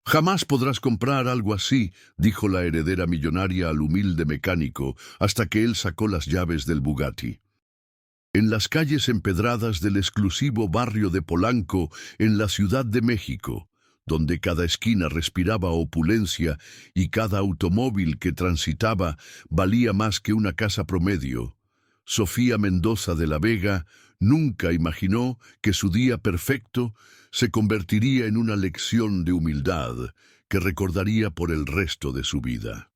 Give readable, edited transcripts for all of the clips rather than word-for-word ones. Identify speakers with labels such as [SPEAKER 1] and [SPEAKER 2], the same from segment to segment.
[SPEAKER 1] Jamás podrás comprar algo así, dijo la heredera millonaria al humilde mecánico, hasta que él sacó las llaves del Bugatti. En las calles empedradas del exclusivo barrio de Polanco, en la Ciudad de México, donde cada esquina respiraba opulencia y cada automóvil que transitaba valía más que una casa promedio, Sofía Mendoza de la Vega nunca imaginó que su día perfecto se convertiría en una lección de humildad que recordaría por el resto de su vida.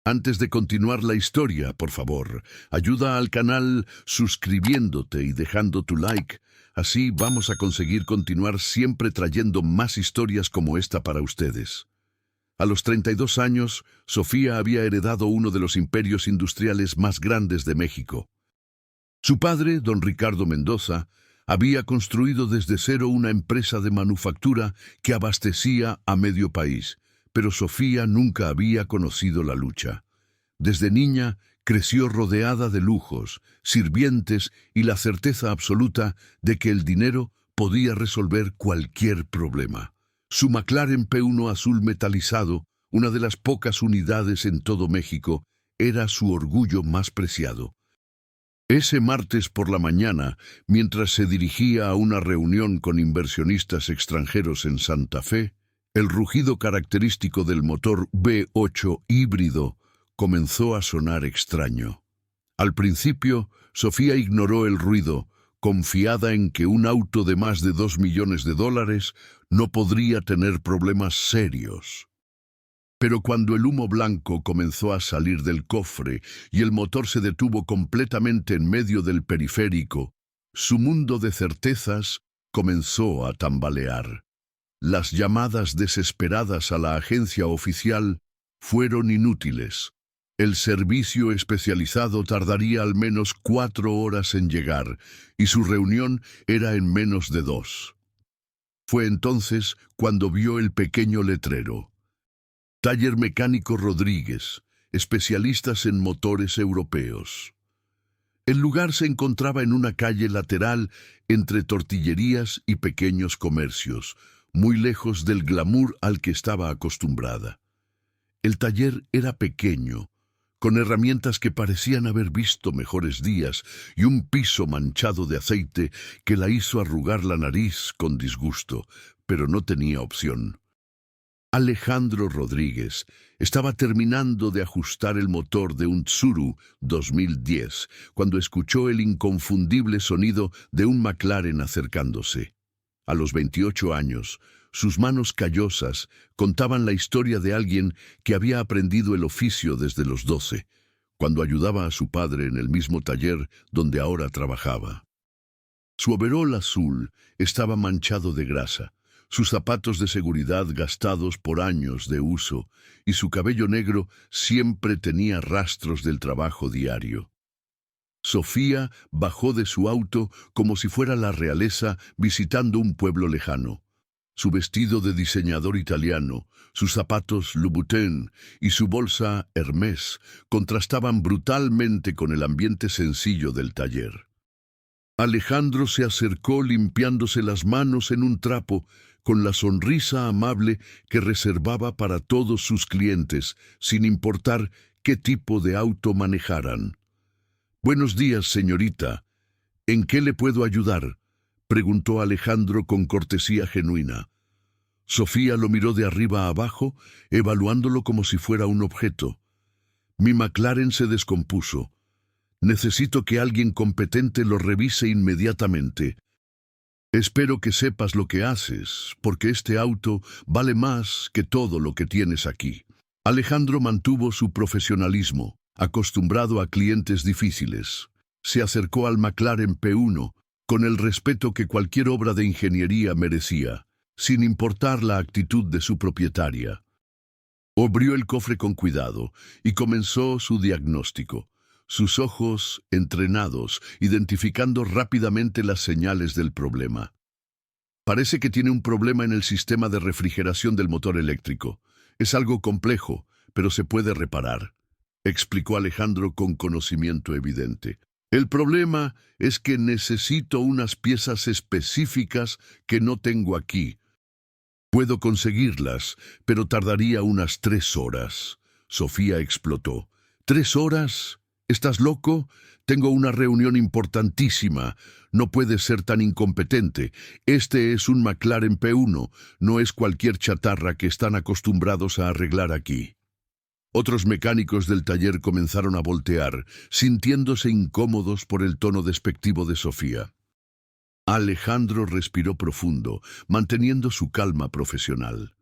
[SPEAKER 1] Antes de continuar la historia, por favor, ayuda al canal suscribiéndote y dejando tu like. Así vamos a conseguir continuar siempre trayendo más historias como esta para ustedes. A los 32 años, Sofía había heredado uno de los imperios industriales más grandes de México. Su padre, don Ricardo Mendoza, había construido desde cero una empresa de manufactura que abastecía a medio país, pero Sofía nunca había conocido la lucha. Desde niña creció rodeada de lujos, sirvientes y la certeza absoluta de que el dinero podía resolver cualquier problema. Su McLaren P1 azul metalizado, una de las pocas unidades en todo México, era su orgullo más preciado. Ese martes por la mañana, mientras se dirigía a una reunión con inversionistas extranjeros en Santa Fe, el rugido característico del motor V8 híbrido comenzó a sonar extraño. Al principio, Sofía ignoró el ruido, confiada en que un auto de más de $2 millones no podría tener problemas serios. Pero cuando el humo blanco comenzó a salir del cofre y el motor se detuvo completamente en medio del periférico, su mundo de certezas comenzó a tambalear. Las llamadas desesperadas a la agencia oficial fueron inútiles. El servicio especializado tardaría al menos 4 horas en llegar, y su reunión era en menos de 2. Fue entonces cuando vio el pequeño letrero. Taller Mecánico Rodríguez, especialistas en motores europeos. El lugar se encontraba en una calle lateral entre tortillerías y pequeños comercios, muy lejos del glamour al que estaba acostumbrada. El taller era pequeño, con herramientas que parecían haber visto mejores días y un piso manchado de aceite que la hizo arrugar la nariz con disgusto, pero no tenía opción. Alejandro Rodríguez estaba terminando de ajustar el motor de un Tsuru 2010 cuando escuchó el inconfundible sonido de un McLaren acercándose. A los 28 años, sus manos callosas contaban la historia de alguien que había aprendido el oficio desde los 12, cuando ayudaba a su padre en el mismo taller donde ahora trabajaba. Su overol azul estaba manchado de grasa, sus zapatos de seguridad gastados por años de uso, y su cabello negro siempre tenía rastros del trabajo diario. Sofía bajó de su auto como si fuera la realeza visitando un pueblo lejano. Su vestido de diseñador italiano, sus zapatos Louboutin y su bolsa Hermès contrastaban brutalmente con el ambiente sencillo del taller. Alejandro se acercó limpiándose las manos en un trapo, con la sonrisa amable que reservaba para todos sus clientes, sin importar qué tipo de auto manejaran. «Buenos días, señorita. ¿En qué le puedo ayudar?», preguntó Alejandro con cortesía genuina. Sofía lo miró de arriba a abajo, evaluándolo como si fuera un objeto. «Mi McLaren se descompuso. Necesito que alguien competente lo revise inmediatamente. Espero que sepas lo que haces, porque este auto vale más que todo lo que tienes aquí». Alejandro mantuvo su profesionalismo, acostumbrado a clientes difíciles. Se acercó al McLaren P1 con el respeto que cualquier obra de ingeniería merecía, sin importar la actitud de su propietaria. Abrió el cofre con cuidado y comenzó su diagnóstico, sus ojos entrenados, identificando rápidamente las señales del problema. «Parece que tiene un problema en el sistema de refrigeración del motor eléctrico. Es algo complejo, pero se puede reparar», explicó Alejandro con conocimiento evidente. «El problema es que necesito unas piezas específicas que no tengo aquí». Puedo conseguirlas, pero tardaría unas 3 horas. Sofía explotó. ¿3 horas? ¿Estás loco? Tengo una reunión importantísima. No puedes ser tan incompetente. Este es un McLaren P1, no es cualquier chatarra que están acostumbrados a arreglar aquí. Otros mecánicos del taller comenzaron a voltear, sintiéndose incómodos por el tono despectivo de Sofía. Alejandro respiró profundo, manteniendo su calma profesional.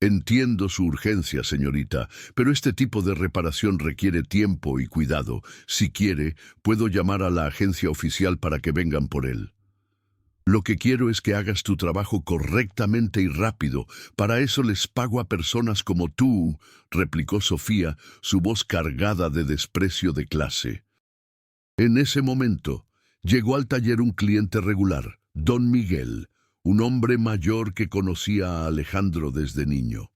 [SPEAKER 1] Entiendo su urgencia, señorita, pero este tipo de reparación requiere tiempo y cuidado. Si quiere, puedo llamar a la agencia oficial para que vengan por él. Lo que quiero es que hagas tu trabajo correctamente y rápido. Para eso les pago a personas como tú, replicó Sofía, su voz cargada de desprecio de clase. En ese momento, llegó al taller un cliente regular, Don Miguel, un hombre mayor que conocía a Alejandro desde niño.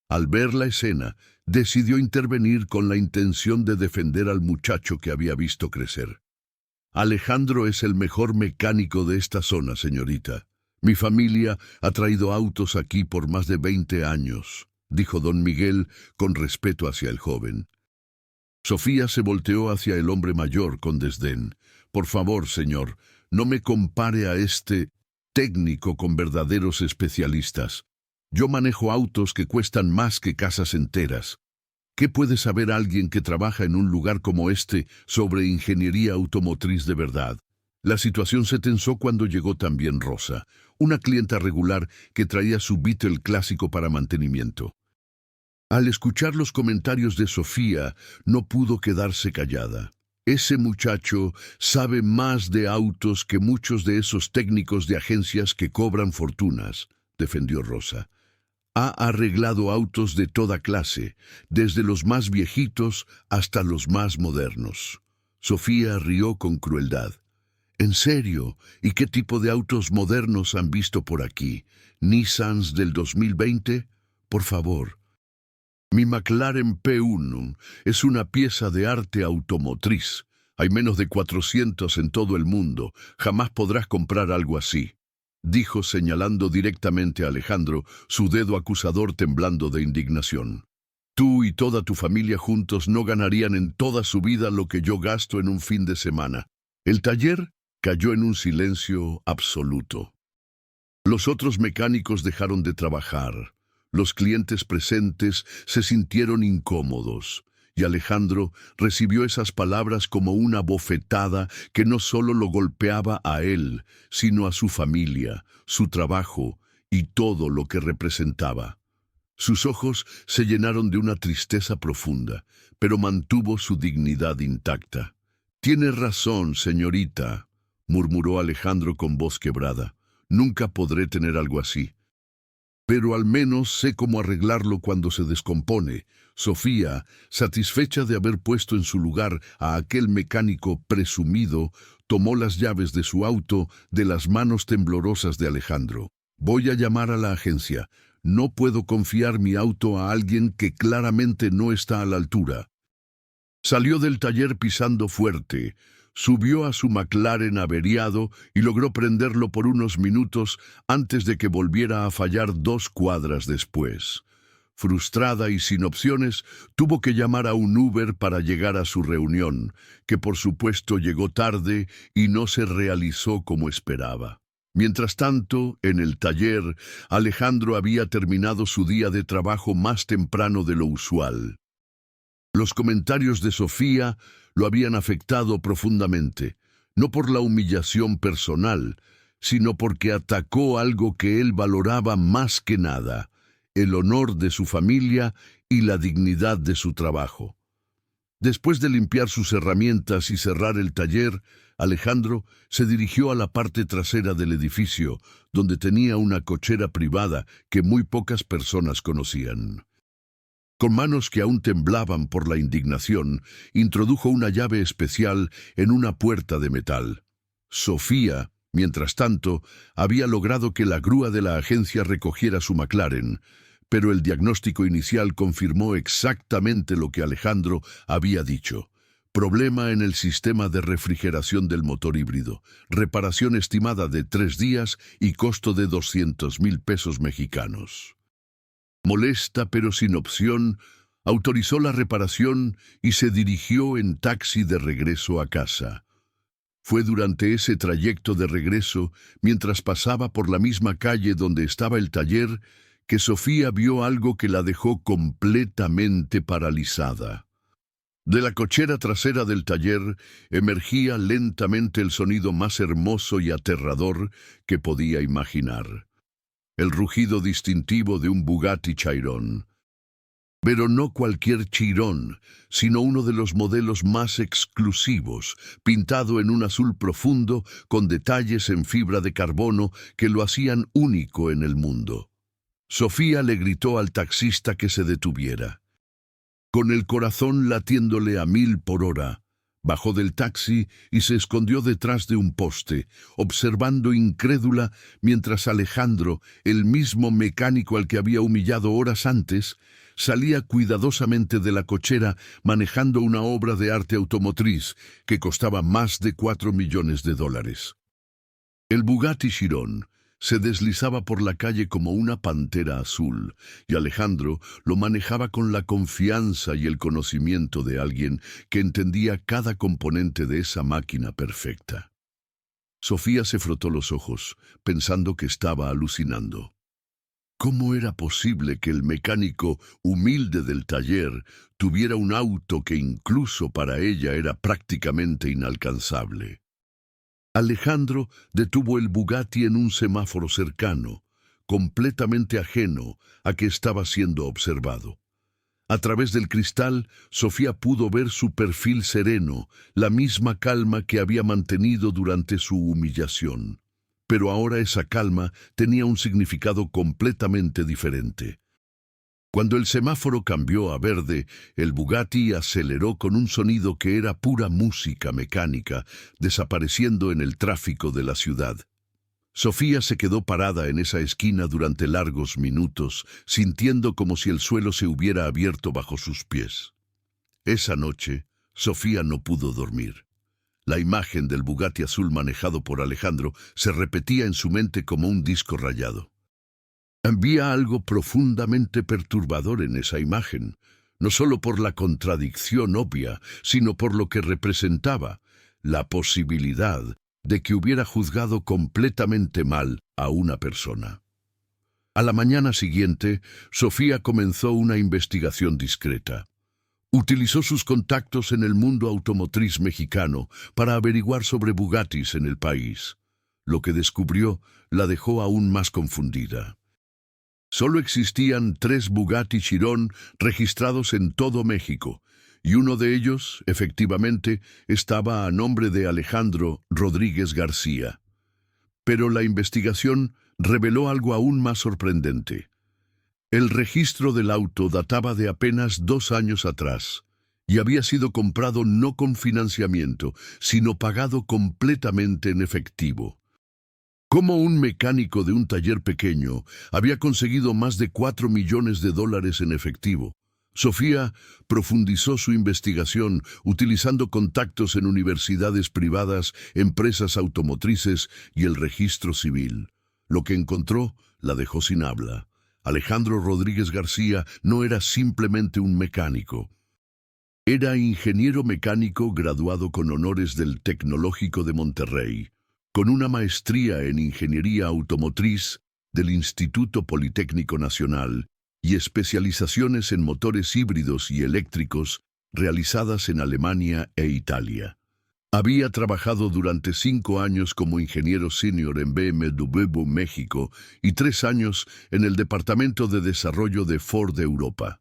[SPEAKER 1] Al ver la escena, decidió intervenir con la intención de defender al muchacho que había visto crecer. Alejandro es el mejor mecánico de esta zona, señorita. Mi familia ha traído autos aquí por más de 20 años, dijo don Miguel con respeto hacia el joven. Sofía se volteó hacia el hombre mayor con desdén. Por favor, señor, no me compare a este técnico con verdaderos especialistas. Yo manejo autos que cuestan más que casas enteras. ¿Qué puede saber alguien que trabaja en un lugar como este sobre ingeniería automotriz de verdad? La situación se tensó cuando llegó también Rosa, una clienta regular que traía su Beetle clásico para mantenimiento. Al escuchar los comentarios de Sofía, no pudo quedarse callada. Ese muchacho sabe más de autos que muchos de esos técnicos de agencias que cobran fortunas, defendió Rosa. Ha arreglado autos de toda clase, desde los más viejitos hasta los más modernos. Sofía rió con crueldad. ¿En serio? ¿Y qué tipo de autos modernos han visto por aquí? ¿Nissans del 2020? Por favor. Mi McLaren P1 es una pieza de arte automotriz. Hay menos de 400 en todo el mundo. Jamás podrás comprar algo así, dijo señalando directamente a Alejandro, su dedo acusador temblando de indignación. Tú y toda tu familia juntos no ganarían en toda su vida lo que yo gasto en un fin de semana. El taller cayó en un silencio absoluto. Los otros mecánicos dejaron de trabajar. Los clientes presentes se sintieron incómodos, y Alejandro recibió esas palabras como una bofetada que no solo lo golpeaba a él, sino a su familia, su trabajo y todo lo que representaba. Sus ojos se llenaron de una tristeza profunda, pero mantuvo su dignidad intacta. «Tiene razón, señorita», murmuró Alejandro con voz quebrada. «Nunca podré tener algo así. Pero al menos sé cómo arreglarlo cuando se descompone». Sofía, satisfecha de haber puesto en su lugar a aquel mecánico presumido, tomó las llaves de su auto de las manos temblorosas de Alejandro. «Voy a llamar a la agencia. No puedo confiar mi auto a alguien que claramente no está a la altura». Salió del taller pisando fuerte, subió a su McLaren averiado y logró prenderlo por unos minutos antes de que volviera a fallar 2 cuadras después. Frustrada y sin opciones, tuvo que llamar a un Uber para llegar a su reunión, que por supuesto llegó tarde y no se realizó como esperaba. Mientras tanto, en el taller, Alejandro había terminado su día de trabajo más temprano de lo usual. Los comentarios de Sofía lo habían afectado profundamente, no por la humillación personal, sino porque atacó algo que él valoraba más que nada: el honor de su familia y la dignidad de su trabajo. Después de limpiar sus herramientas y cerrar el taller, Alejandro se dirigió a la parte trasera del edificio, donde tenía una cochera privada que muy pocas personas conocían. Con manos que aún temblaban por la indignación, introdujo una llave especial en una puerta de metal. Sofía, mientras tanto, había logrado que la grúa de la agencia recogiera su McLaren, pero el diagnóstico inicial confirmó exactamente lo que Alejandro había dicho. Problema en el sistema de refrigeración del motor híbrido. Reparación estimada de 3 días y costo de 200,000 pesos mexicanos. Molesta pero sin opción, autorizó la reparación y se dirigió en taxi de regreso a casa. Fue durante ese trayecto de regreso, mientras pasaba por la misma calle donde estaba el taller, que Sofía vio algo que la dejó completamente paralizada. De la cochera trasera del taller emergía lentamente el sonido más hermoso y aterrador que podía imaginar. El rugido distintivo de un Bugatti Chiron. Pero no cualquier Chiron, sino uno de los modelos más exclusivos, pintado en un azul profundo con detalles en fibra de carbono que lo hacían único en el mundo. Sofía le gritó al taxista que se detuviera. Con el corazón latiéndole a 1000 por hora, bajó del taxi y se escondió detrás de un poste, observando incrédula mientras Alejandro, el mismo mecánico al que había humillado horas antes, salía cuidadosamente de la cochera manejando una obra de arte automotriz que costaba más de 4 millones de dólares. El Bugatti Chiron se deslizaba por la calle como una pantera azul, y Alejandro lo manejaba con la confianza y el conocimiento de alguien que entendía cada componente de esa máquina perfecta. Sofía se frotó los ojos, pensando que estaba alucinando. ¿Cómo era posible que el mecánico humilde del taller tuviera un auto que incluso para ella era prácticamente inalcanzable? Alejandro detuvo el Bugatti en un semáforo cercano, completamente ajeno a que estaba siendo observado. A través del cristal, Sofía pudo ver su perfil sereno, la misma calma que había mantenido durante su humillación. Pero ahora esa calma tenía un significado completamente diferente. Cuando el semáforo cambió a verde, el Bugatti aceleró con un sonido que era pura música mecánica, desapareciendo en el tráfico de la ciudad. Sofía se quedó parada en esa esquina durante largos minutos, sintiendo como si el suelo se hubiera abierto bajo sus pies. Esa noche, Sofía no pudo dormir. La imagen del Bugatti azul manejado por Alejandro se repetía en su mente como un disco rayado. Había algo profundamente perturbador en esa imagen, no solo por la contradicción obvia, sino por lo que representaba, la posibilidad de que hubiera juzgado completamente mal a una persona. A la mañana siguiente, Sofía comenzó una investigación discreta. Utilizó sus contactos en el mundo automotriz mexicano para averiguar sobre Bugattis en el país. Lo que descubrió la dejó aún más confundida. Solo existían 3 Bugatti Chiron registrados en todo México, y uno de ellos, efectivamente, estaba a nombre de Alejandro Rodríguez García. Pero la investigación reveló algo aún más sorprendente. El registro del auto databa de apenas 2 años atrás, y había sido comprado no con financiamiento, sino pagado completamente en efectivo. ¿Cómo un mecánico de un taller pequeño había conseguido más de 4 millones de dólares en efectivo? Sofía profundizó su investigación utilizando contactos en universidades privadas, empresas automotrices y el registro civil. Lo que encontró la dejó sin habla. Alejandro Rodríguez García no era simplemente un mecánico. Era ingeniero mecánico graduado con honores del Tecnológico de Monterrey, con una maestría en Ingeniería Automotriz del Instituto Politécnico Nacional y especializaciones en motores híbridos y eléctricos realizadas en Alemania e Italia. Había trabajado durante 5 años como ingeniero senior en BMW México y 3 años en el Departamento de Desarrollo de Ford Europa.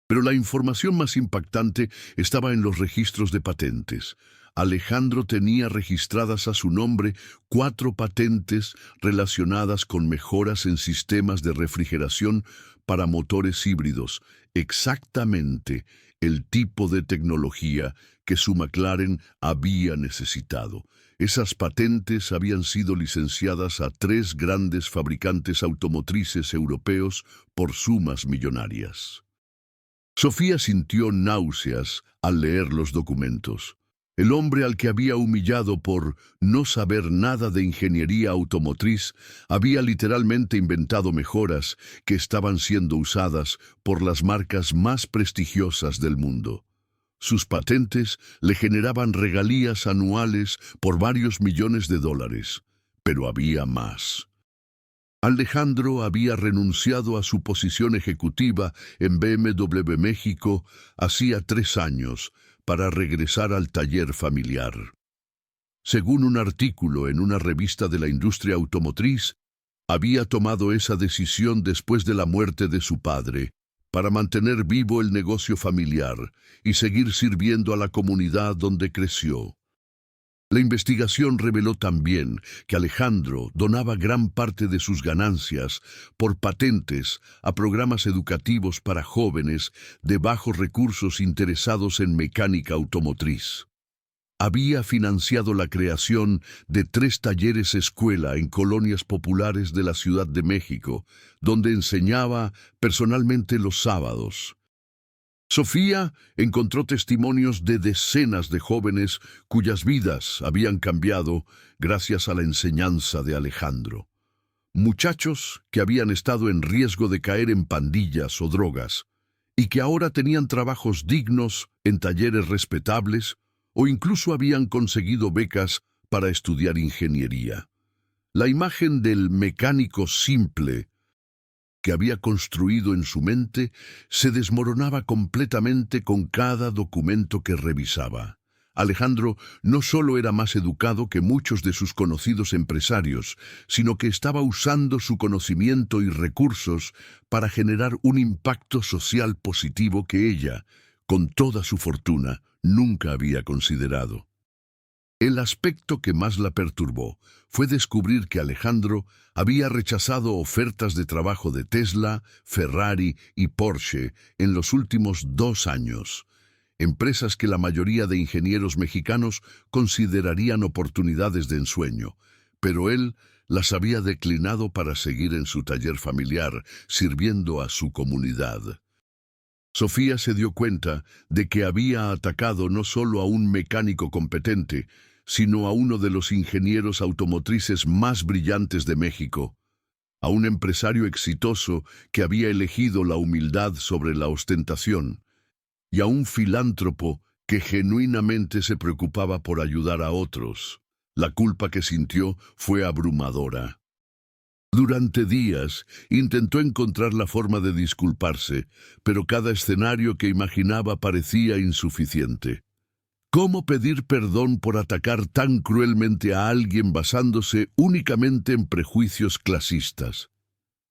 [SPEAKER 1] Pero la información más impactante estaba en los registros de patentes. Alejandro tenía registradas a su nombre 4 patentes relacionadas con mejoras en sistemas de refrigeración para motores híbridos, exactamente el tipo de tecnología que su McLaren había necesitado. Esas patentes habían sido licenciadas a 3 grandes fabricantes automotrices europeos por sumas millonarias. Sofía sintió náuseas al leer los documentos. El hombre al que había humillado por no saber nada de ingeniería automotriz había literalmente inventado mejoras que estaban siendo usadas por las marcas más prestigiosas del mundo. Sus patentes le generaban regalías anuales por varios millones de dólares. Pero había más. Alejandro había renunciado a su posición ejecutiva en BMW México hacía 3 años para regresar al taller familiar. Según un artículo en una revista de la industria automotriz, había tomado esa decisión después de la muerte de su padre, para mantener vivo el negocio familiar y seguir sirviendo a la comunidad donde creció. La investigación reveló también que Alejandro donaba gran parte de sus ganancias por patentes a programas educativos para jóvenes de bajos recursos interesados en mecánica automotriz. Había financiado la creación de 3 talleres escuela en colonias populares de la Ciudad de México, donde enseñaba personalmente los sábados. Sofía encontró testimonios de decenas de jóvenes cuyas vidas habían cambiado gracias a la enseñanza de Alejandro. Muchachos que habían estado en riesgo de caer en pandillas o drogas y que ahora tenían trabajos dignos en talleres respetables o incluso habían conseguido becas para estudiar ingeniería. La imagen del mecánico simple que había construido en su mente se desmoronaba completamente con cada documento que revisaba. Alejandro no solo era más educado que muchos de sus conocidos empresarios, sino que estaba usando su conocimiento y recursos para generar un impacto social positivo que ella, con toda su fortuna, nunca había considerado. El aspecto que más la perturbó fue descubrir que Alejandro había rechazado ofertas de trabajo de Tesla, Ferrari y Porsche en los últimos 2 años, empresas que la mayoría de ingenieros mexicanos considerarían oportunidades de ensueño, pero él las había declinado para seguir en su taller familiar, sirviendo a su comunidad. Sofía se dio cuenta de que había atacado no solo a un mecánico competente, sino a uno de los ingenieros automotrices más brillantes de México, a un empresario exitoso que había elegido la humildad sobre la ostentación, y a un filántropo que genuinamente se preocupaba por ayudar a otros. La culpa que sintió fue abrumadora. Durante días intentó encontrar la forma de disculparse, pero cada escenario que imaginaba parecía insuficiente. ¿Cómo pedir perdón por atacar tan cruelmente a alguien basándose únicamente en prejuicios clasistas?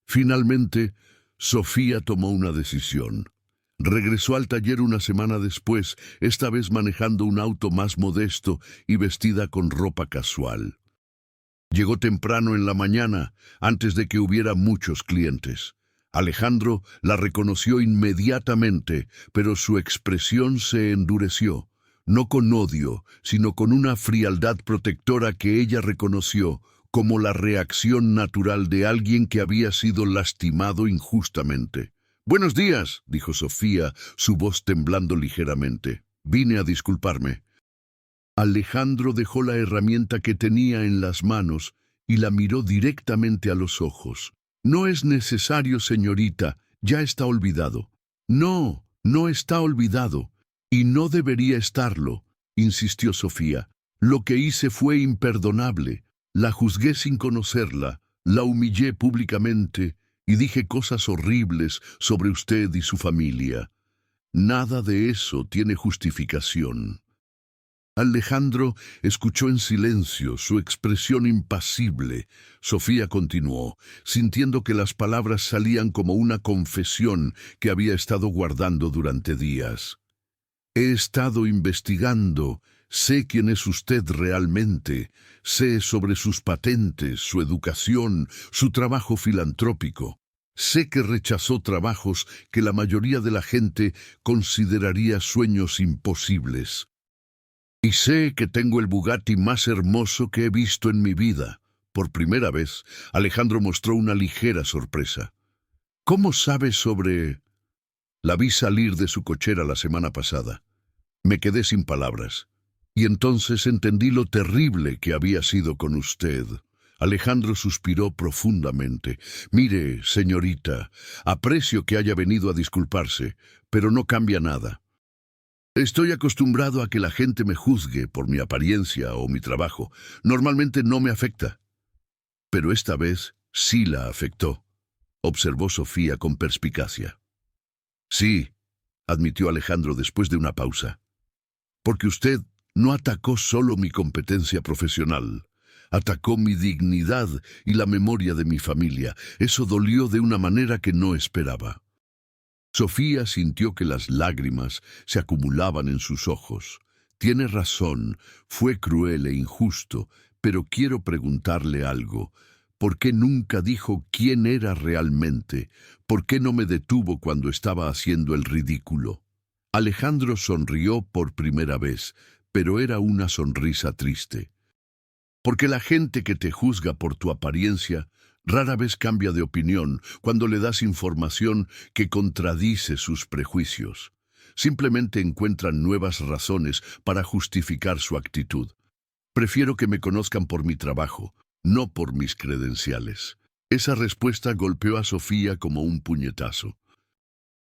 [SPEAKER 1] Finalmente, Sofía tomó una decisión. Regresó al taller una semana después, esta vez manejando un auto más modesto y vestida con ropa casual. Llegó temprano en la mañana, antes de que hubiera muchos clientes. Alejandro la reconoció inmediatamente, pero su expresión se endureció, no con odio, sino con una frialdad protectora que ella reconoció como la reacción natural de alguien que había sido lastimado injustamente. «Buenos días», dijo Sofía, su voz temblando ligeramente. «Vine a disculparme». Alejandro dejó la herramienta que tenía en las manos y la miró directamente a los ojos. «No es necesario, señorita, ya está olvidado». «No, no está olvidado, y no debería estarlo», insistió Sofía. «Lo que hice fue imperdonable. La juzgué sin conocerla, la humillé públicamente y dije cosas horribles sobre usted y su familia. Nada de eso tiene justificación». Alejandro escuchó en silencio, su expresión impasible. Sofía continuó, sintiendo que las palabras salían como una confesión que había estado guardando durante días. «He estado investigando, sé quién es usted realmente, sé sobre sus patentes, su educación, su trabajo filantrópico. Sé que rechazó trabajos que la mayoría de la gente consideraría sueños imposibles. Y sé que tengo el Bugatti más hermoso que he visto en mi vida». Por primera vez, Alejandro mostró una ligera sorpresa. «¿Cómo sabe sobre...?» La vi salir de su cochera la semana pasada. Me quedé sin palabras. Y entonces entendí lo terrible que había sido con usted. Alejandro suspiró profundamente. Mire, señorita, aprecio que haya venido a disculparse, pero no cambia nada. Estoy acostumbrado a que la gente me juzgue por mi apariencia o mi trabajo. Normalmente no me afecta. Pero esta vez sí la afectó, observó Sofía con perspicacia. Sí, admitió Alejandro después de una pausa. Porque usted no atacó solo mi competencia profesional, atacó mi dignidad y la memoria de mi familia. Eso dolió de una manera que no esperaba. Sofía sintió que las lágrimas se acumulaban en sus ojos. Tiene razón, fue cruel e injusto, pero quiero preguntarle algo. ¿Por qué nunca dijo quién era realmente? ¿Por qué no me detuvo cuando estaba haciendo el ridículo? Alejandro sonrió por primera vez, pero era una sonrisa triste. Porque la gente que te juzga por tu apariencia rara vez cambia de opinión cuando le das información que contradice sus prejuicios. Simplemente encuentran nuevas razones para justificar su actitud. Prefiero que me conozcan por mi trabajo, no por mis credenciales. Esa respuesta golpeó a Sofía como un puñetazo.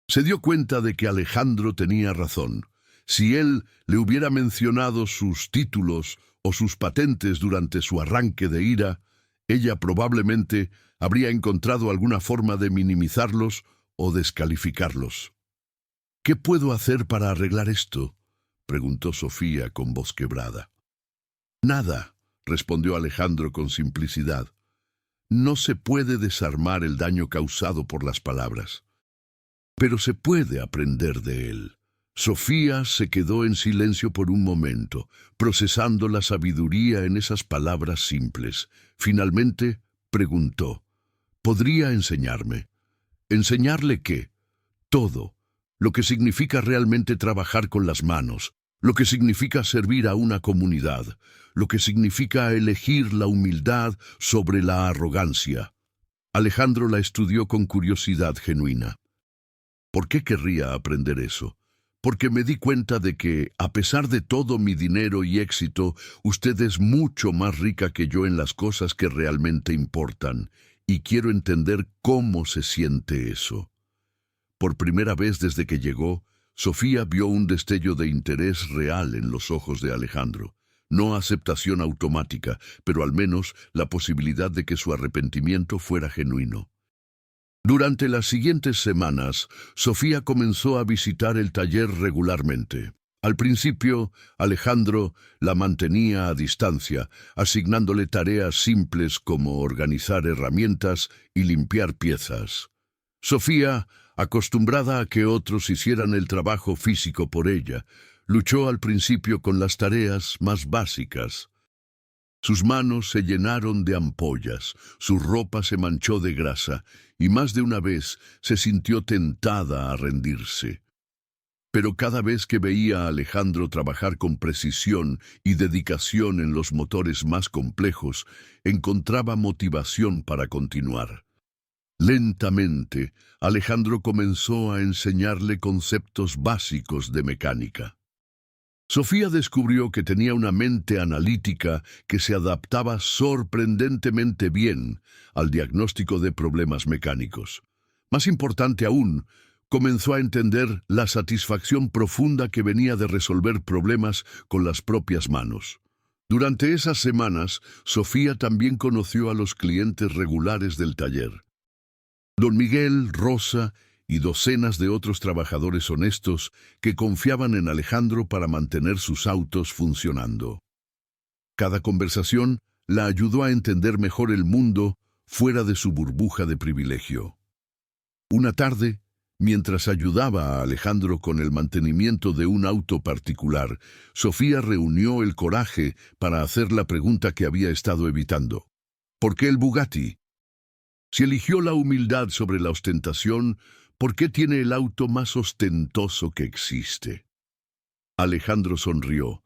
[SPEAKER 1] Se dio cuenta de que Alejandro tenía razón. Si él le hubiera mencionado sus títulos o sus patentes durante su arranque de ira, ella probablemente habría encontrado alguna forma de minimizarlos o descalificarlos. ¿Qué puedo hacer para arreglar esto?, preguntó Sofía con voz quebrada. Nada, respondió Alejandro con simplicidad. No se puede desarmar el daño causado por las palabras, pero se puede aprender de él. Sofía se quedó en silencio por un momento, procesando la sabiduría en esas palabras simples. Finalmente, preguntó, ¿podría enseñarme? ¿Enseñarle qué? Todo. Lo que significa realmente trabajar con las manos, lo que significa servir a una comunidad, lo que significa elegir la humildad sobre la arrogancia. Alejandro la estudió con curiosidad genuina. ¿Por qué querría aprender eso? Porque me di cuenta de que, a pesar de todo mi dinero y éxito, usted es mucho más rica que yo en las cosas que realmente importan, y quiero entender cómo se siente eso. Por primera vez desde que llegó, Sofía vio un destello de interés real en los ojos de Alejandro. No aceptación automática, pero al menos la posibilidad de que su arrepentimiento fuera genuino. Durante las siguientes semanas, Sofía comenzó a visitar el taller regularmente. Al principio, Alejandro la mantenía a distancia, asignándole tareas simples como organizar herramientas y limpiar piezas. Sofía, acostumbrada a que otros hicieran el trabajo físico por ella, luchó al principio con las tareas más básicas. Sus manos se llenaron de ampollas, su ropa se manchó de grasa, y más de una vez se sintió tentada a rendirse. Pero cada vez que veía a Alejandro trabajar con precisión y dedicación en los motores más complejos, encontraba motivación para continuar. Lentamente, Alejandro comenzó a enseñarle conceptos básicos de mecánica. Sofía descubrió que tenía una mente analítica que se adaptaba sorprendentemente bien al diagnóstico de problemas mecánicos. Más importante aún, comenzó a entender la satisfacción profunda que venía de resolver problemas con las propias manos. Durante esas semanas, Sofía también conoció a los clientes regulares del taller. Don Miguel, Rosa y docenas de otros trabajadores honestos que confiaban en Alejandro para mantener sus autos funcionando. Cada conversación la ayudó a entender mejor el mundo fuera de su burbuja de privilegio. Una tarde, mientras ayudaba a Alejandro con el mantenimiento de un auto particular, Sofía reunió el coraje para hacer la pregunta que había estado evitando. ¿Por qué el Bugatti? Si eligió la humildad sobre la ostentación, ¿por qué tiene el auto más ostentoso que existe? Alejandro sonrió,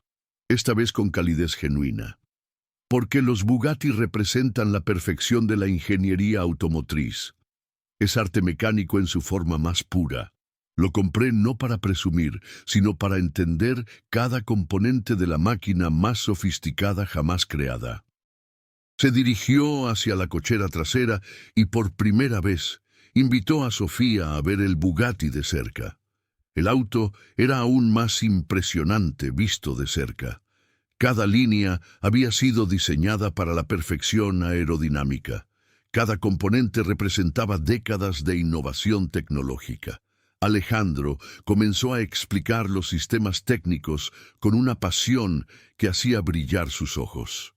[SPEAKER 1] esta vez con calidez genuina. Porque los Bugatti representan la perfección de la ingeniería automotriz. Es arte mecánico en su forma más pura. Lo compré no para presumir, sino para entender cada componente de la máquina más sofisticada jamás creada. Se dirigió hacia la cochera trasera y por primera vez invitó a Sofía a ver el Bugatti de cerca. El auto era aún más impresionante visto de cerca. Cada línea había sido diseñada para la perfección aerodinámica. Cada componente representaba décadas de innovación tecnológica. Alejandro comenzó a explicar los sistemas técnicos con una pasión que hacía brillar sus ojos.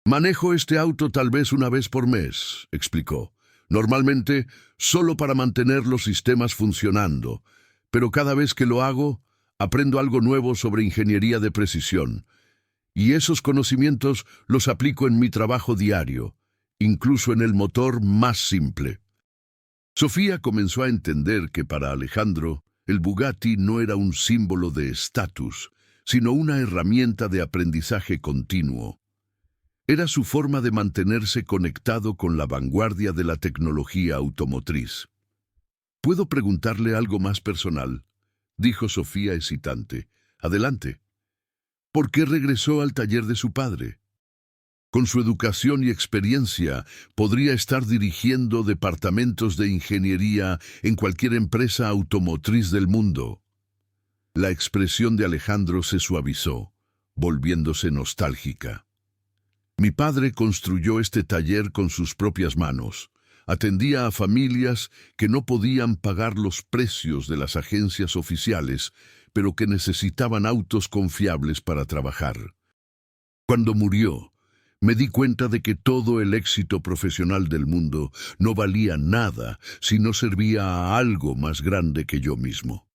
[SPEAKER 1] «Manejo este auto tal vez una vez por mes», explicó. «Normalmente solo para mantener los sistemas funcionando, pero cada vez que lo hago, aprendo algo nuevo sobre ingeniería de precisión. Y esos conocimientos los aplico en mi trabajo diario, incluso en el motor más simple». Sofía comenzó a entender que para Alejandro, el Bugatti no era un símbolo de estatus, sino una herramienta de aprendizaje continuo. Era su forma de mantenerse conectado con la vanguardia de la tecnología automotriz. «¿Puedo preguntarle algo más personal?», dijo Sofía hesitante. «Adelante». «¿Por qué regresó al taller de su padre? Con su educación y experiencia, podría estar dirigiendo departamentos de ingeniería en cualquier empresa automotriz del mundo». La expresión de Alejandro se suavizó, volviéndose nostálgica. «Mi padre construyó este taller con sus propias manos. Atendía a familias que no podían pagar los precios de las agencias oficiales, pero que necesitaban autos confiables para trabajar. Cuando murió, me di cuenta de que todo el éxito profesional del mundo no valía nada si no servía a algo más grande que yo mismo».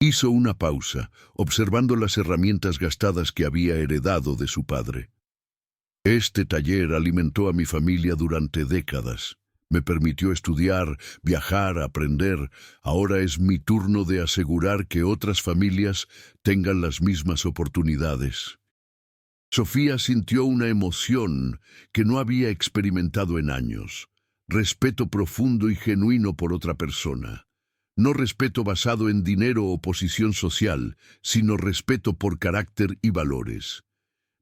[SPEAKER 1] Hizo una pausa, observando las herramientas gastadas que había heredado de su padre. «Este taller alimentó a mi familia durante décadas. Me permitió estudiar, viajar, aprender. Ahora es mi turno de asegurar que otras familias tengan las mismas oportunidades». Sofía sintió una emoción que no había experimentado en años. Respeto profundo y genuino por otra persona. No respeto basado en dinero o posición social, sino respeto por carácter y valores.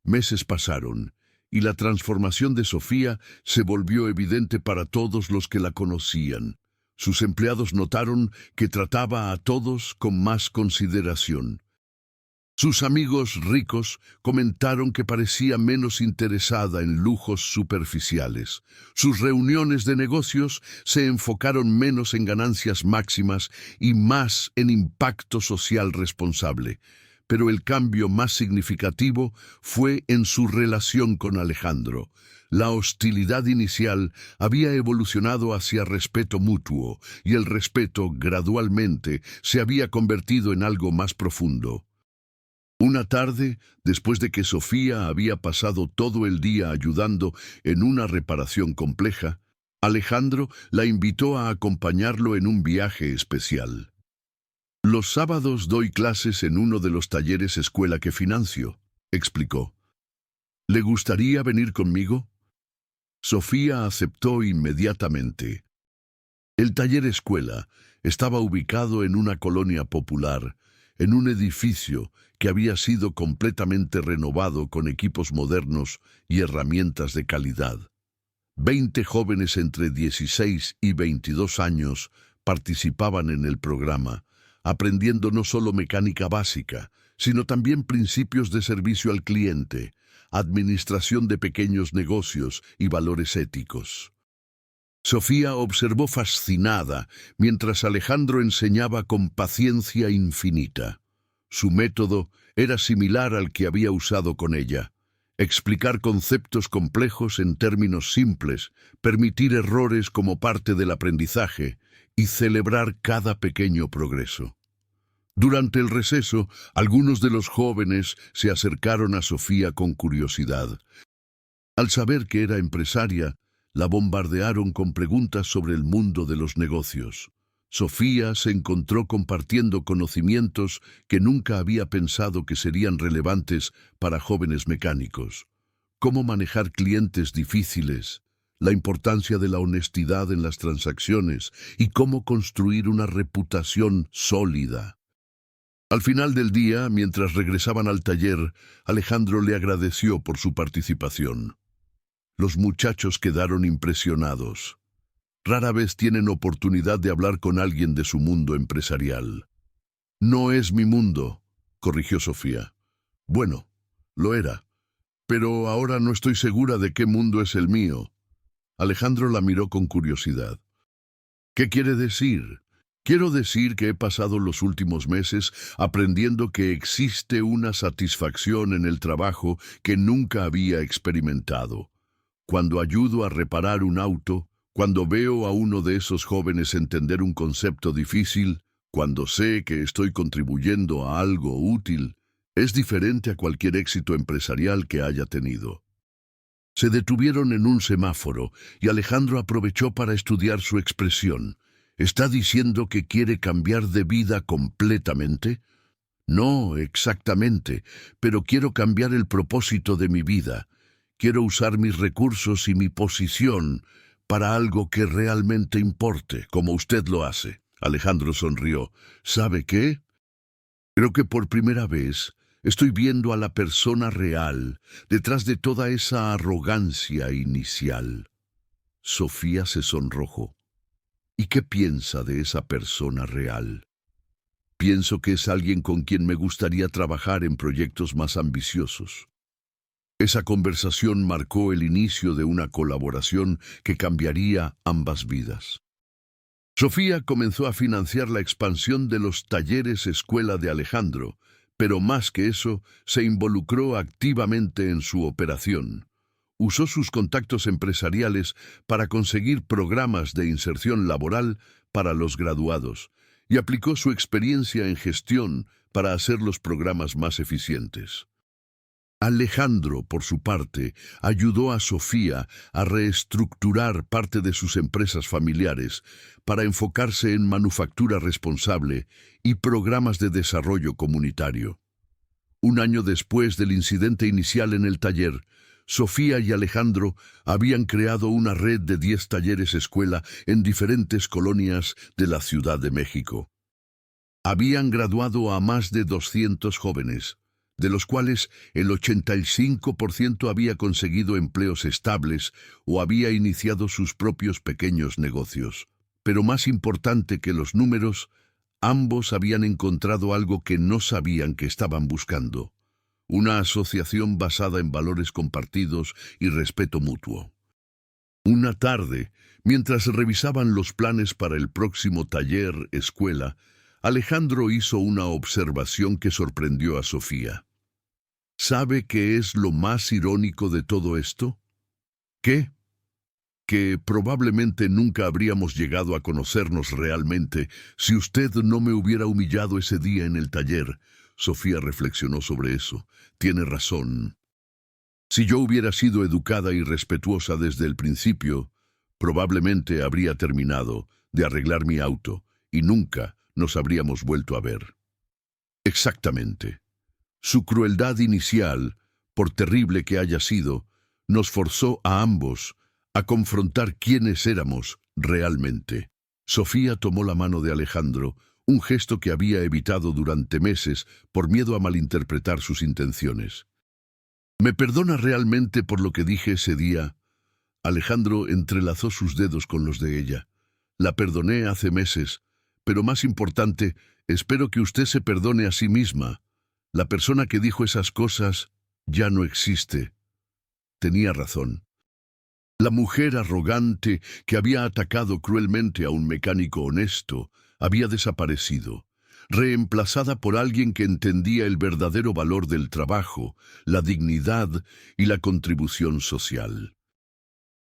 [SPEAKER 1] Meses pasaron, y la transformación de Sofía se volvió evidente para todos los que la conocían. Sus empleados notaron que trataba a todos con más consideración. Sus amigos ricos comentaron que parecía menos interesada en lujos superficiales. Sus reuniones de negocios se enfocaron menos en ganancias máximas y más en impacto social responsable. Pero el cambio más significativo fue en su relación con Alejandro. La hostilidad inicial había evolucionado hacia respeto mutuo, y el respeto gradualmente se había convertido en algo más profundo. Una tarde, después de que Sofía había pasado todo el día ayudando en una reparación compleja, Alejandro la invitó a acompañarlo en un viaje especial. «Los sábados doy clases en uno de los talleres escuela que financio», explicó. «¿Le gustaría venir conmigo?». Sofía aceptó inmediatamente. El taller escuela estaba ubicado en una colonia popular, en un edificio que había sido completamente renovado con equipos modernos y herramientas de calidad. 20 jóvenes entre 16 y 22 años participaban en el programa, aprendiendo no solo mecánica básica, sino también principios de servicio al cliente, administración de pequeños negocios y valores éticos. Sofía observó fascinada mientras Alejandro enseñaba con paciencia infinita. Su método era similar al que había usado con ella: explicar conceptos complejos en términos simples, permitir errores como parte del aprendizaje y celebrar cada pequeño progreso. Durante el receso, algunos de los jóvenes se acercaron a Sofía con curiosidad. Al saber que era empresaria, la bombardearon con preguntas sobre el mundo de los negocios. Sofía se encontró compartiendo conocimientos que nunca había pensado que serían relevantes para jóvenes mecánicos. Cómo manejar clientes difíciles, la importancia de la honestidad en las transacciones y cómo construir una reputación sólida. Al final del día, mientras regresaban al taller, Alejandro le agradeció por su participación. Los muchachos quedaron impresionados. Rara vez tienen oportunidad de hablar con alguien de su mundo empresarial. No es mi mundo, corrigió Sofía. Bueno, lo era, pero ahora no estoy segura de qué mundo es el mío. Alejandro la miró con curiosidad. ¿Qué quiere decir? Quiero decir que he pasado los últimos meses aprendiendo que existe una satisfacción en el trabajo que nunca había experimentado. Cuando ayudo a reparar un auto, cuando veo a uno de esos jóvenes entender un concepto difícil, cuando sé que estoy contribuyendo a algo útil, es diferente a cualquier éxito empresarial que haya tenido. Se detuvieron en un semáforo y Alejandro aprovechó para estudiar su expresión. ¿Está diciendo que quiere cambiar de vida completamente? No, exactamente, pero quiero cambiar el propósito de mi vida. Quiero usar mis recursos y mi posición para algo que realmente importe, como usted lo hace. Alejandro sonrió. ¿Sabe qué? Creo que por primera vez estoy viendo a la persona real detrás de toda esa arrogancia inicial. Sofía se sonrojó. ¿Y qué piensa de esa persona real? Pienso que es alguien con quien me gustaría trabajar en proyectos más ambiciosos. Esa conversación marcó el inicio de una colaboración que cambiaría ambas vidas. Sofía comenzó a financiar la expansión de los talleres escuela de Alejandro, pero más que eso, se involucró activamente en su operación. Usó sus contactos empresariales para conseguir programas de inserción laboral para los graduados y aplicó su experiencia en gestión para hacer los programas más eficientes. Alejandro, por su parte, ayudó a Sofía a reestructurar parte de sus empresas familiares para enfocarse en manufactura responsable y programas de desarrollo comunitario. Un año después del incidente inicial en el taller, Sofía y Alejandro habían creado una red de 10 talleres escuela en diferentes colonias de la Ciudad de México. Habían graduado a más de 200 jóvenes, de los cuales el 85% había conseguido empleos estables o había iniciado sus propios pequeños negocios. Pero más importante que los números, ambos habían encontrado algo que no sabían que estaban buscando: una asociación basada en valores compartidos y respeto mutuo. Una tarde, mientras revisaban los planes para el próximo taller escuela, Alejandro hizo una observación que sorprendió a Sofía. ¿Sabe qué es lo más irónico de todo esto? ¿Qué? Que probablemente nunca habríamos llegado a conocernos realmente si usted no me hubiera humillado ese día en el taller. Sofía reflexionó sobre eso. Tiene razón. Si yo hubiera sido educada y respetuosa desde el principio, probablemente habría terminado de arreglar mi auto y nunca nos habríamos vuelto a ver. Exactamente. Su crueldad inicial, por terrible que haya sido, nos forzó a ambos a confrontar quiénes éramos realmente. Sofía tomó la mano de Alejandro, un gesto que había evitado durante meses por miedo a malinterpretar sus intenciones. ¿Me perdona realmente por lo que dije ese día? Alejandro entrelazó sus dedos con los de ella. La perdoné hace meses, pero más importante, espero que usted se perdone a sí misma. La persona que dijo esas cosas ya no existe. Tenía razón. La mujer arrogante que había atacado cruelmente a un mecánico honesto había desaparecido, reemplazada por alguien que entendía el verdadero valor del trabajo, la dignidad y la contribución social.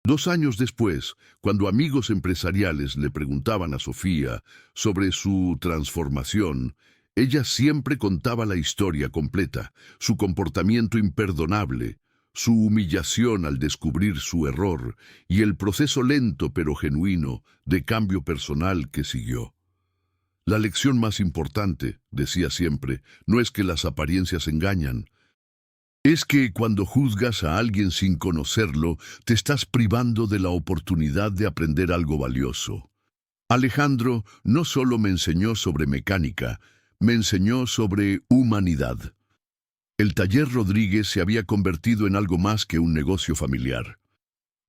[SPEAKER 1] 2 años después, cuando amigos empresariales le preguntaban a Sofía sobre su transformación, ella siempre contaba la historia completa: su comportamiento imperdonable, su humillación al descubrir su error y el proceso lento pero genuino de cambio personal que siguió. La lección más importante, decía siempre, no es que las apariencias engañan, Es que cuando juzgas a alguien sin conocerlo, te estás privando de la oportunidad de aprender algo valioso. Alejandro no solo me enseñó sobre mecánica, me enseñó sobre humanidad. El taller Rodríguez se había convertido en algo más que un negocio familiar.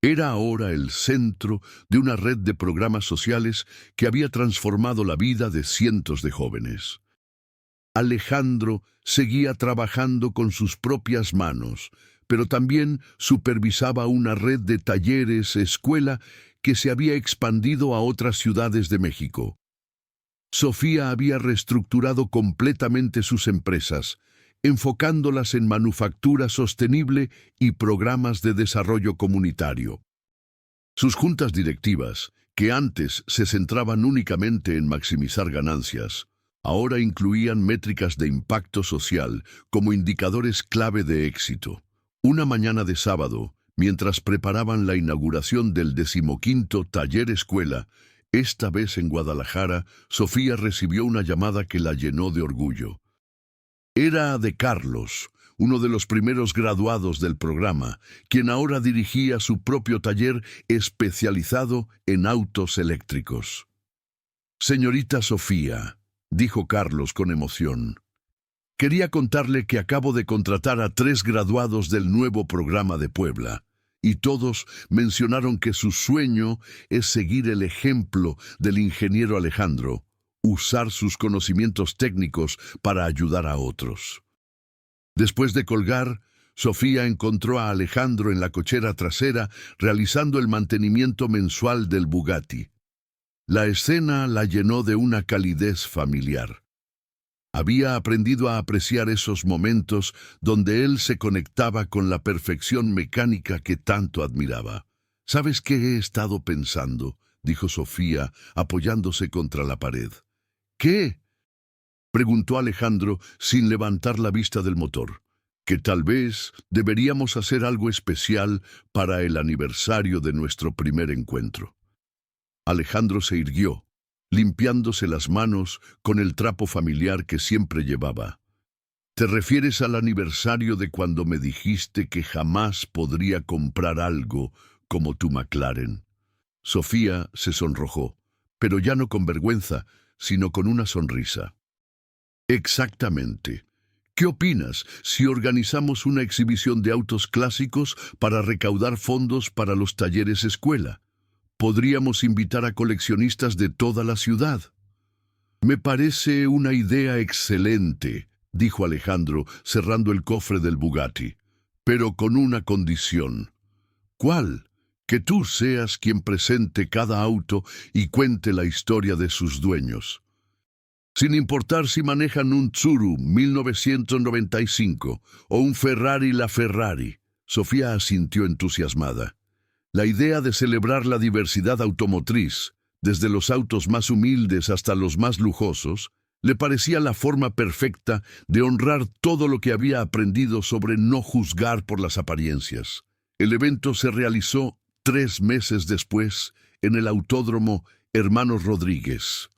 [SPEAKER 1] Era ahora el centro de una red de programas sociales que había transformado la vida de cientos de jóvenes. Alejandro seguía trabajando con sus propias manos, pero también supervisaba una red de talleres, escuela, que se había expandido a otras ciudades de México. Sofía había reestructurado completamente sus empresas, enfocándolas en manufactura sostenible y programas de desarrollo comunitario. Sus juntas directivas, que antes se centraban únicamente en maximizar ganancias, ahora incluían métricas de impacto social como indicadores clave de éxito. Una mañana de sábado, mientras preparaban la inauguración del 15º Taller Escuela, esta vez en Guadalajara, Sofía recibió una llamada que la llenó de orgullo. Era de Carlos, uno de los primeros graduados del programa, quien ahora dirigía su propio taller especializado en autos eléctricos. «Señorita Sofía», dijo Carlos con emoción, «quería contarle que acabo de contratar a 3 graduados del nuevo programa de Puebla, y todos mencionaron que su sueño es seguir el ejemplo del ingeniero Alejandro, usar sus conocimientos técnicos para ayudar a otros». Después de colgar, Sofía encontró a Alejandro en la cochera trasera realizando el mantenimiento mensual del Bugatti. La escena la llenó de una calidez familiar. Había aprendido a apreciar esos momentos donde él se conectaba con la perfección mecánica que tanto admiraba. «¿Sabes qué he estado pensando?», dijo Sofía, apoyándose contra la pared. «¿Qué?», preguntó Alejandro sin levantar la vista del motor. «Que tal vez deberíamos hacer algo especial para el aniversario de nuestro primer encuentro». Alejandro se irguió, limpiándose las manos con el trapo familiar que siempre llevaba. «¿Te refieres al aniversario de cuando me dijiste que jamás podría comprar algo como tu McLaren?» Sofía se sonrojó, pero ya no con vergüenza, sino con una sonrisa. «Exactamente. ¿Qué opinas si organizamos una exhibición de autos clásicos para recaudar fondos para los talleres escuela? Podríamos invitar a coleccionistas de toda la ciudad». «Me parece una idea excelente», dijo Alejandro, cerrando el cofre del Bugatti, «pero con una condición». «¿Cuál?». «Que tú seas quien presente cada auto y cuente la historia de sus dueños. Sin importar si manejan un Tsuru 1995 o un Ferrari LaFerrari». Sofía asintió entusiasmada. La idea de celebrar la diversidad automotriz, desde los autos más humildes hasta los más lujosos, le parecía la forma perfecta de honrar todo lo que había aprendido sobre no juzgar por las apariencias. El evento se realizó 3 meses después en el Autódromo Hermanos Rodríguez.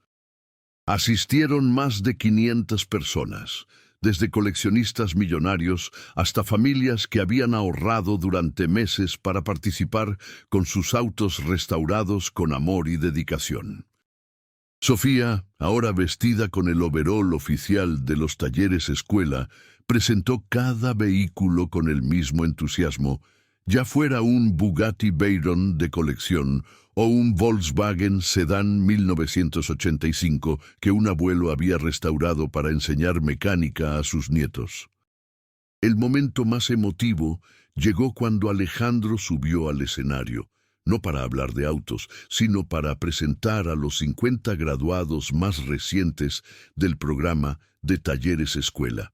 [SPEAKER 1] Asistieron más de 500 personas, desde coleccionistas millonarios hasta familias que habían ahorrado durante meses para participar con sus autos restaurados con amor y dedicación. Sofía, ahora vestida con el overol oficial de los talleres escuela, presentó cada vehículo con el mismo entusiasmo, ya fuera un Bugatti Veyron de colección o un Volkswagen Sedán 1985 que un abuelo había restaurado para enseñar mecánica a sus nietos. El momento más emotivo llegó cuando Alejandro subió al escenario, no para hablar de autos, sino para presentar a los 50 graduados más recientes del programa de Talleres Escuela.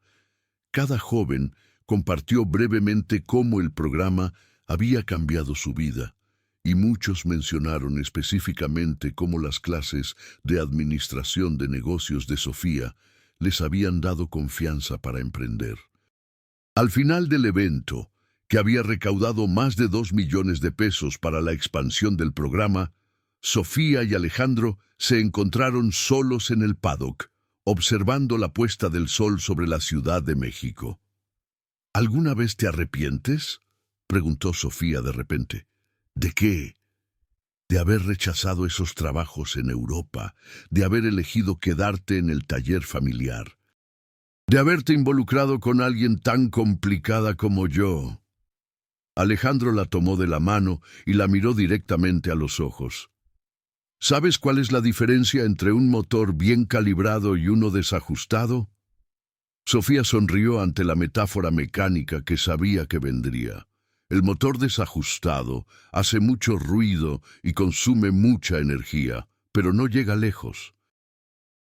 [SPEAKER 1] Cada joven compartió brevemente cómo el programa había cambiado su vida, y muchos mencionaron específicamente cómo las clases de administración de negocios de Sofía les habían dado confianza para emprender. Al final del evento, que había recaudado más de 2 millones de pesos para la expansión del programa, Sofía y Alejandro se encontraron solos en el paddock, observando la puesta del sol sobre la Ciudad de México. ¿Alguna vez te arrepientes?, preguntó Sofía de repente. ¿De qué? De haber rechazado esos trabajos en Europa, de haber elegido quedarte en el taller familiar, de haberte involucrado con alguien tan complicada como yo. Alejandro la tomó de la mano y la miró directamente a los ojos. ¿Sabes cuál es la diferencia entre un motor bien calibrado y uno desajustado? Sofía sonrió ante la metáfora mecánica que sabía que vendría. El motor desajustado hace mucho ruido y consume mucha energía, pero no llega lejos.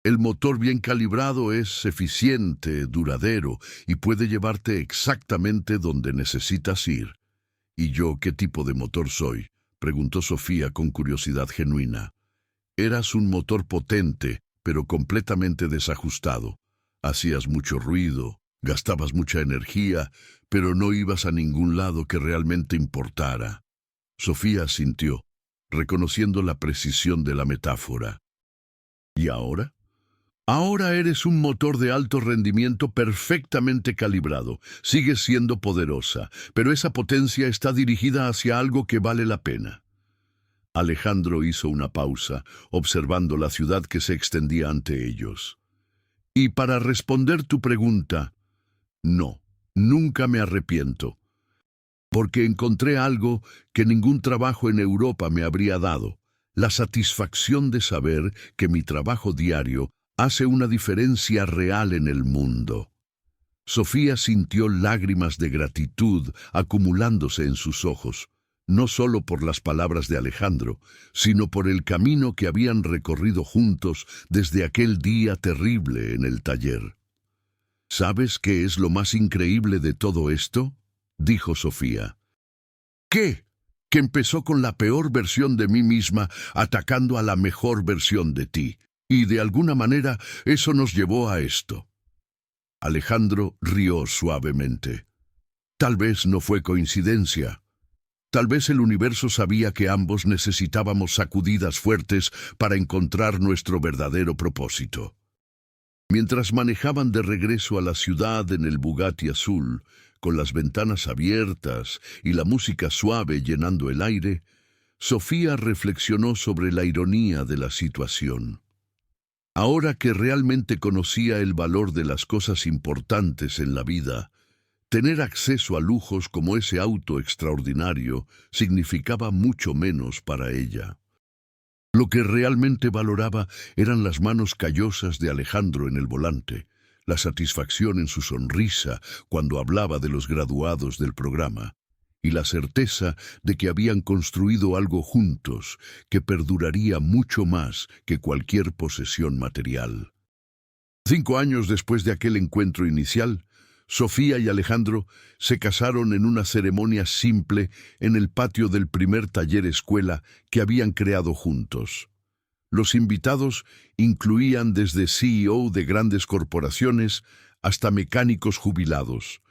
[SPEAKER 1] El motor bien calibrado es eficiente, duradero y puede llevarte exactamente donde necesitas ir. ¿Y yo qué tipo de motor soy?, preguntó Sofía con curiosidad genuina. Eras un motor potente, pero completamente desajustado. Hacías mucho ruido, gastabas mucha energía, pero no ibas a ningún lado que realmente importara. Sofía asintió, reconociendo la precisión de la metáfora. ¿Y ahora? Ahora eres un motor de alto rendimiento perfectamente calibrado. Sigues siendo poderosa, pero esa potencia está dirigida hacia algo que vale la pena. Alejandro hizo una pausa, observando la ciudad que se extendía ante ellos. Y para responder tu pregunta, no, nunca me arrepiento, porque encontré algo que ningún trabajo en Europa me habría dado, la satisfacción de saber que mi trabajo diario hace una diferencia real en el mundo. Sofía sintió lágrimas de gratitud acumulándose en sus ojos, no solo por las palabras de Alejandro, sino por el camino que habían recorrido juntos desde aquel día terrible en el taller. ¿Sabes qué es lo más increíble de todo esto?, dijo Sofía. ¿Qué? Que empezó con la peor versión de mí misma atacando a la mejor versión de ti, y de alguna manera eso nos llevó a esto. Alejandro rió suavemente. Tal vez no fue coincidencia. Tal vez el universo sabía que ambos necesitábamos sacudidas fuertes para encontrar nuestro verdadero propósito. Mientras manejaban de regreso a la ciudad en el Bugatti azul, con las ventanas abiertas y la música suave llenando el aire, Sofía reflexionó sobre la ironía de la situación. Ahora que realmente conocía el valor de las cosas importantes en la vida, tener acceso a lujos como ese auto extraordinario significaba mucho menos para ella. Lo que realmente valoraba eran las manos callosas de Alejandro en el volante, la satisfacción en su sonrisa cuando hablaba de los graduados del programa, y la certeza de que habían construido algo juntos que perduraría mucho más que cualquier posesión material. 5 años después de aquel encuentro inicial, Sofía y Alejandro se casaron en una ceremonia simple en el patio del primer taller escuela que habían creado juntos. Los invitados incluían desde CEO de grandes corporaciones hasta mecánicos jubilados,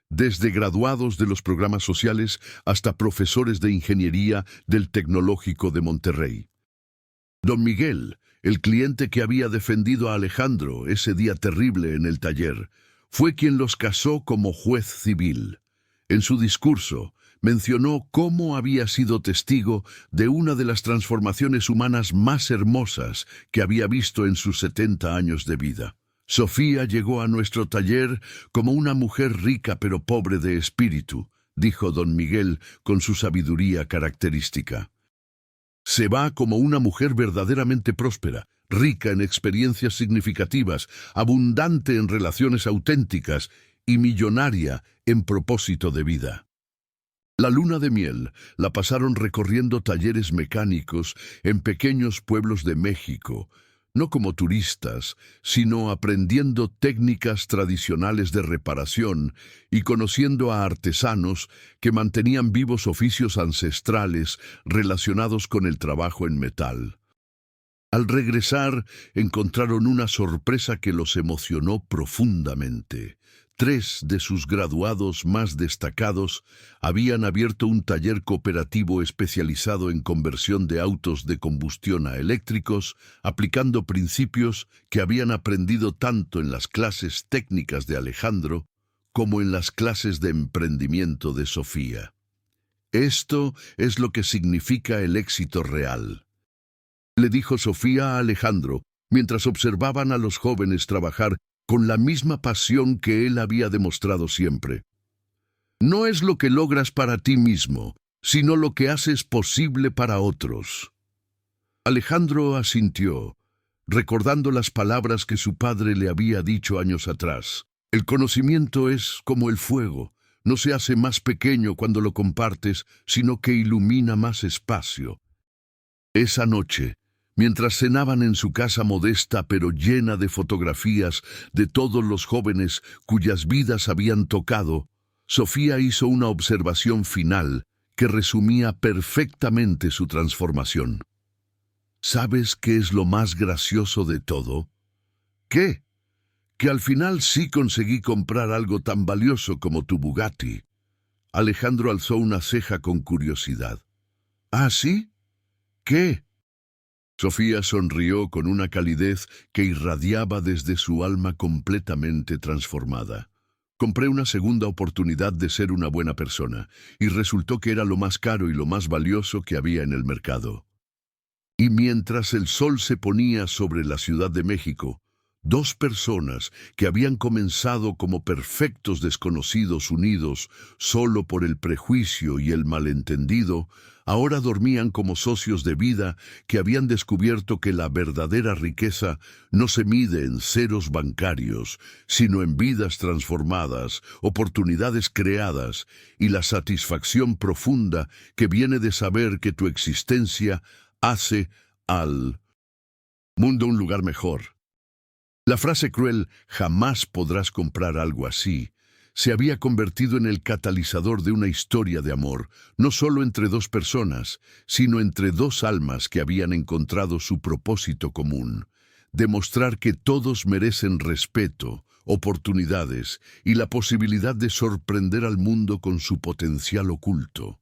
[SPEAKER 1] desde graduados de los programas sociales hasta profesores de ingeniería del Tecnológico de Monterrey. Don Miguel, el cliente que había defendido a Alejandro ese día terrible en el taller, fue quien los casó como juez civil. En su discurso, mencionó cómo había sido testigo de una de las transformaciones humanas más hermosas que había visto en sus 70 años de vida. Sofía llegó a nuestro taller como una mujer rica pero pobre de espíritu, dijo don Miguel con su sabiduría característica. Se va como una mujer verdaderamente próspera, rica en experiencias significativas, abundante en relaciones auténticas y millonaria en propósito de vida. La luna de miel la pasaron recorriendo talleres mecánicos en pequeños pueblos de México, no como turistas, sino aprendiendo técnicas tradicionales de reparación y conociendo a artesanos que mantenían vivos oficios ancestrales relacionados con el trabajo en metal. Al regresar, encontraron una sorpresa que los emocionó profundamente. 3 de sus graduados más destacados habían abierto un taller cooperativo especializado en conversión de autos de combustión a eléctricos, aplicando principios que habían aprendido tanto en las clases técnicas de Alejandro como en las clases de emprendimiento de Sofía. Esto es lo que significa el éxito real, le dijo Sofía a Alejandro, mientras observaban a los jóvenes trabajar con la misma pasión que él había demostrado siempre. No es lo que logras para ti mismo, sino lo que haces posible para otros. Alejandro asintió, recordando las palabras que su padre le había dicho años atrás. El conocimiento es como el fuego, no se hace más pequeño cuando lo compartes, sino que ilumina más espacio. Esa noche, mientras cenaban en su casa modesta pero llena de fotografías de todos los jóvenes cuyas vidas habían tocado, Sofía hizo una observación final que resumía perfectamente su transformación. ¿Sabes qué es lo más gracioso de todo? ¿Qué? Que al final sí conseguí comprar algo tan valioso como tu Bugatti. Alejandro alzó una ceja con curiosidad. ¿Ah, sí? ¿Qué? Sofía sonrió con una calidez que irradiaba desde su alma completamente transformada. Compré una segunda oportunidad de ser una buena persona, y resultó que era lo más caro y lo más valioso que había en el mercado. Y mientras el sol se ponía sobre la Ciudad de México, dos personas que habían comenzado como perfectos desconocidos unidos solo por el prejuicio y el malentendido, ahora dormían como socios de vida que habían descubierto que la verdadera riqueza no se mide en ceros bancarios, sino en vidas transformadas, oportunidades creadas y la satisfacción profunda que viene de saber que tu existencia hace al mundo un lugar mejor. La frase cruel, jamás podrás comprar algo así, se había convertido en el catalizador de una historia de amor, no solo entre dos personas, sino entre dos almas que habían encontrado su propósito común: demostrar que todos merecen respeto, oportunidades y la posibilidad de sorprender al mundo con su potencial oculto.